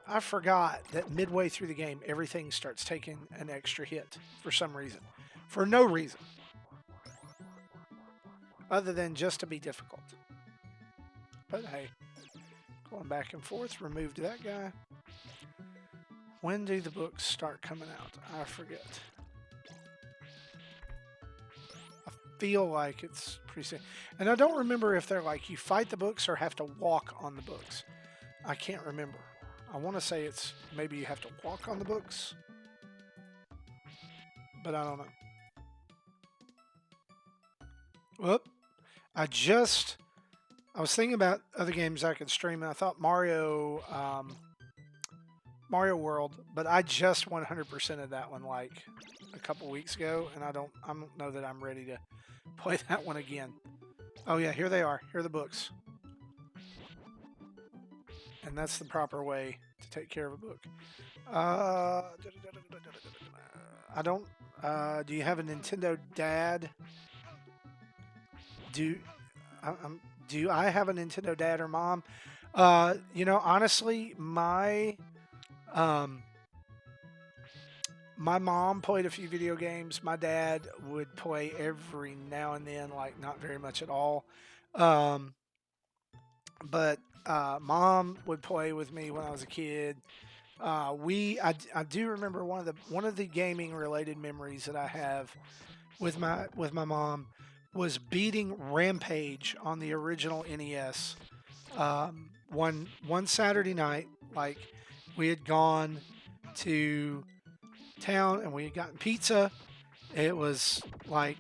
I forgot that midway through the game, everything starts taking an extra hit for some reason. For no reason. Other than just to be difficult. But hey, going back and forth, removed that guy. When do the books start coming out? I forget. I feel like it's pretty soon. And I don't remember if they're like you fight the books or have to walk on the books. I can't remember. I want to say it's maybe you have to walk on the books. But I don't know. Whoop. I was thinking about other games I could stream, and I thought Mario World, but I just 100% of that one like a couple weeks ago, and I don't know that I'm ready to play that one again. Oh yeah, here they are. Here are the books. and that's the proper way to take care of a book. Uh, I don't. Do you have a Nintendo dad? Do do I have a Nintendo dad or mom? Honestly, um, my mom played a few video games. My dad would play every now and then, like not very much at all. Um, but mom would play with me when I was a kid. I do remember one of the gaming related memories that I have with my mom was beating Rampage on the original NES. One Saturday night, like we had gone to town and we had gotten pizza. It was like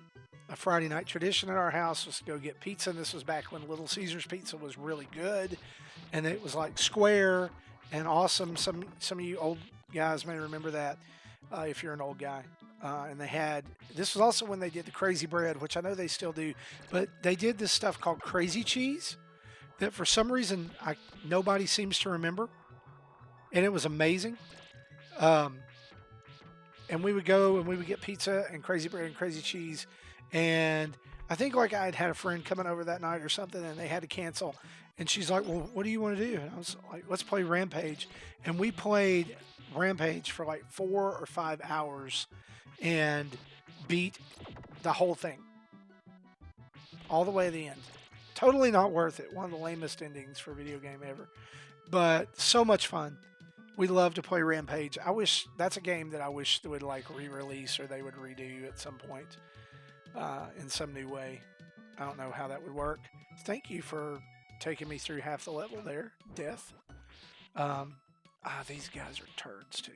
a Friday night tradition at our house was to go get pizza. And this was back when Little Caesars pizza was really good, and it was like square and awesome. Some of you old guys may remember that if you're an old guy. And they had this was also when they did the crazy bread, which I know they still do, but they did this stuff called crazy cheese that for some reason nobody seems to remember, and it was amazing. Um, and we would go and we would get pizza and crazy bread and crazy cheese. And I think like I had a friend coming over that night or something, and they had to cancel. And she's like, "Well, what do you want to do?" And I was like, "Let's play Rampage." And we played Rampage for like 4 or 5 hours and beat the whole thing all the way to the end. Totally not worth it. One of the lamest endings for a video game ever, but so much fun. We love to play Rampage. I wish that's a game that I wish they would like re-release or they would redo at some point in some new way. I don't know how that would work. Thank you for taking me through half the level there, Death. Um, these guys are turds too.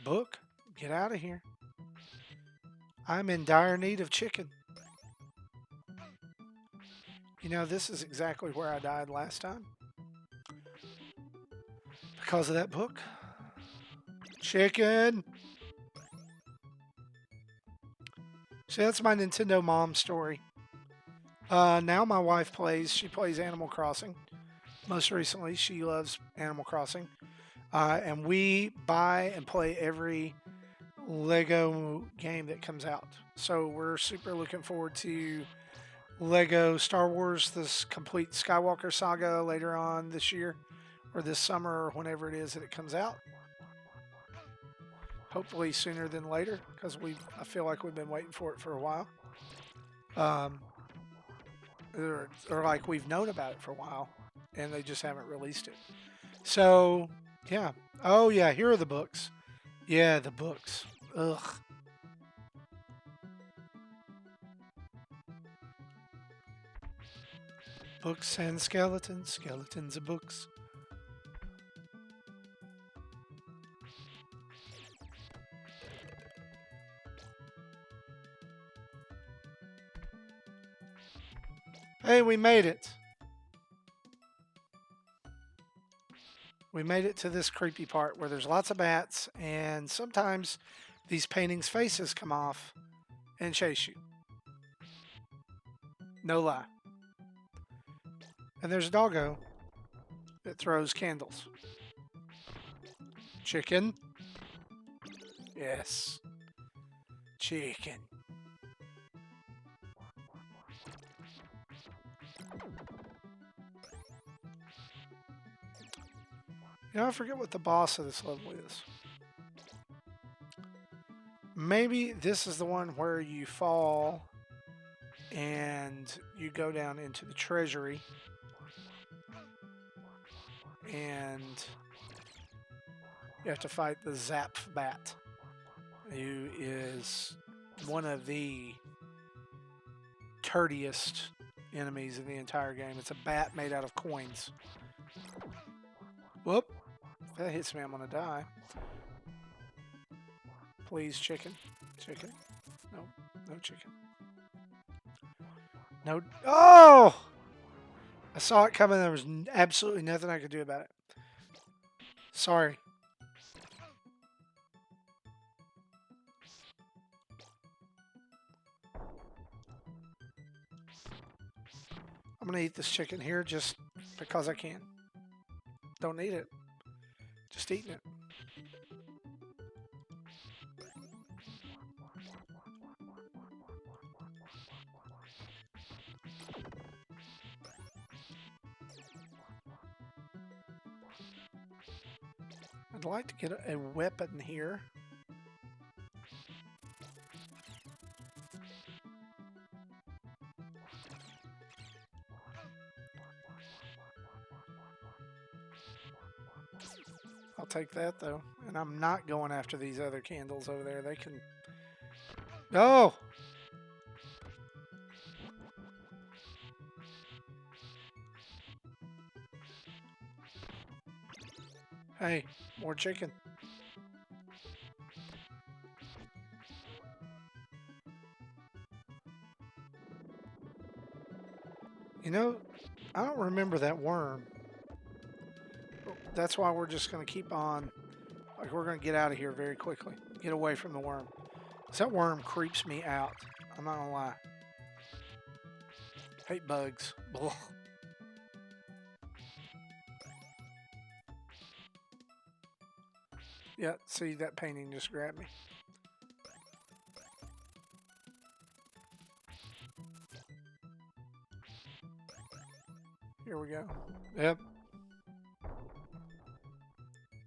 Book, get out of here. I'm in dire need of chicken. This is exactly where I died last time because of that book. Chicken. So that's my Nintendo mom story. Now my wife plays. She plays Animal Crossing. Most recently, she loves Animal Crossing, and we buy and play every Lego game that comes out. So we're super looking forward to Lego Star Wars, this complete Skywalker saga later on this year or this summer or whenever it is that it comes out. Hopefully sooner than later because I feel like we've been waiting for it for a while. Um, or like we've known about it for a while and they just haven't released it. So, yeah. Oh, yeah, here are the books. Yeah, the books. Ugh. Books and skeletons, skeletons and books. Hey, we made it. We made it to this creepy part where there's lots of bats, and sometimes these paintings' faces come off and chase you. No lie. And there's a doggo that throws candles. Chicken. Yes. Chicken. I forget what the boss of this level is. Maybe this is the one where you fall and you go down into the treasury and you have to fight the Zap Bat, who is one of the turdiest enemies in the entire game. It's a bat made out of coins. Whoop. If that hits me, I'm going to die. Please, chicken. Chicken. No. No chicken. No. Oh! I saw it coming. There was absolutely nothing I could do about it. Sorry. I'm going to eat this chicken here just because I can. Don't need it. Just eating it. I'd like to get a weapon here. I'll take that though. And I'm not going after these other candles over there. They can. Oh! Hey, more chicken. You know, I don't remember that worm. That's why we're just going to keep on. Like, we're going to get out of here very quickly. Get away from the worm. 'Cause that worm creeps me out. I'm not going to lie. Hate bugs. Blah. Yeah, see, that painting just grabbed me. Here we go. Yep.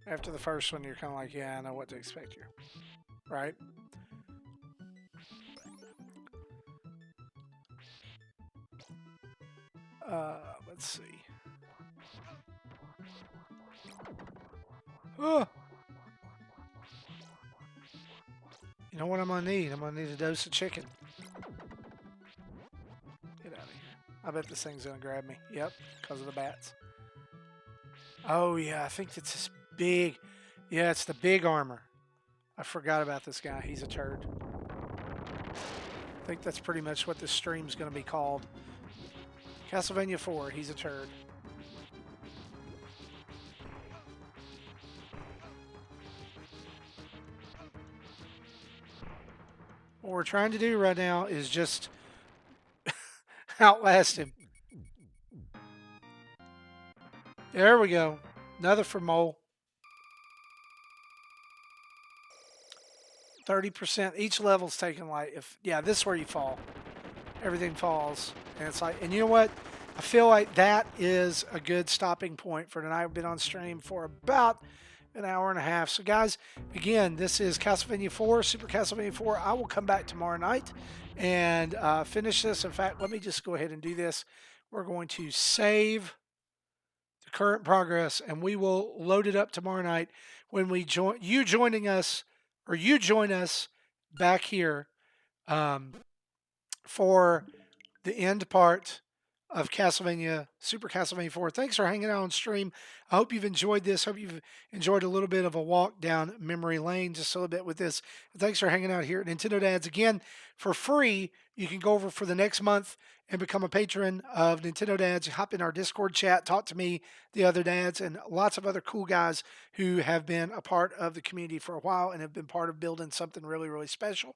After the first one, you're kind of like, yeah, I know what to expect here. Right? Let's see. Oh! You know what I'm going to need? I'm going to need a dose of chicken. Get out of here. I bet this thing's going to grab me. Yep, because of the bats. Oh, yeah, I think it's this big. Yeah, it's the big armor. I forgot about this guy. He's a turd. I think that's pretty much what this stream's going to be called. Castlevania 4, he's a turd. What we're trying to do right now is just outlast him. There we go. Another for Mole. 30%. Each level's taken like, this is where you fall. Everything falls. And it's like, and you know what? I feel like that is a good stopping point for tonight. We've been on stream for about an hour and a half. So, guys, again, this is Castlevania 4, Super Castlevania 4. I will come back tomorrow night and finish this. In fact, let me just go ahead and do this. We're going to save the current progress, and we will load it up tomorrow night when we join you joining us, or you join us back here for the end part of Castlevania, Super Castlevania 4. Thanks for hanging out on stream. I hope you've enjoyed this. Hope you've enjoyed a little bit of a walk down memory lane, just a little bit with this. And thanks for hanging out here at Nintendo Dads. Again, for free, you can go over for the next month and become a patron of Nintendo Dads. Hop in our Discord chat, talk to me, the other dads, and lots of other cool guys who have been a part of the community for a while and have been part of building something really, really special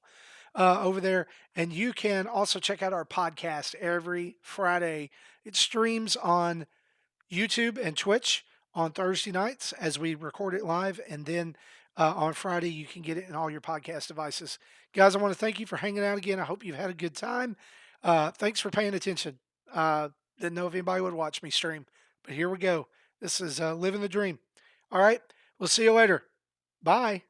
over there. And you can also check out our podcast every Friday. It streams on YouTube and Twitch on Thursday nights as we record it live. And then on Friday, you can get it in all your podcast devices. Guys, I want to thank you for hanging out again. I hope you've had a good time. Thanks for paying attention. Didn't know if anybody would watch me stream, but here we go. This is living the dream. All right. We'll see you later. Bye.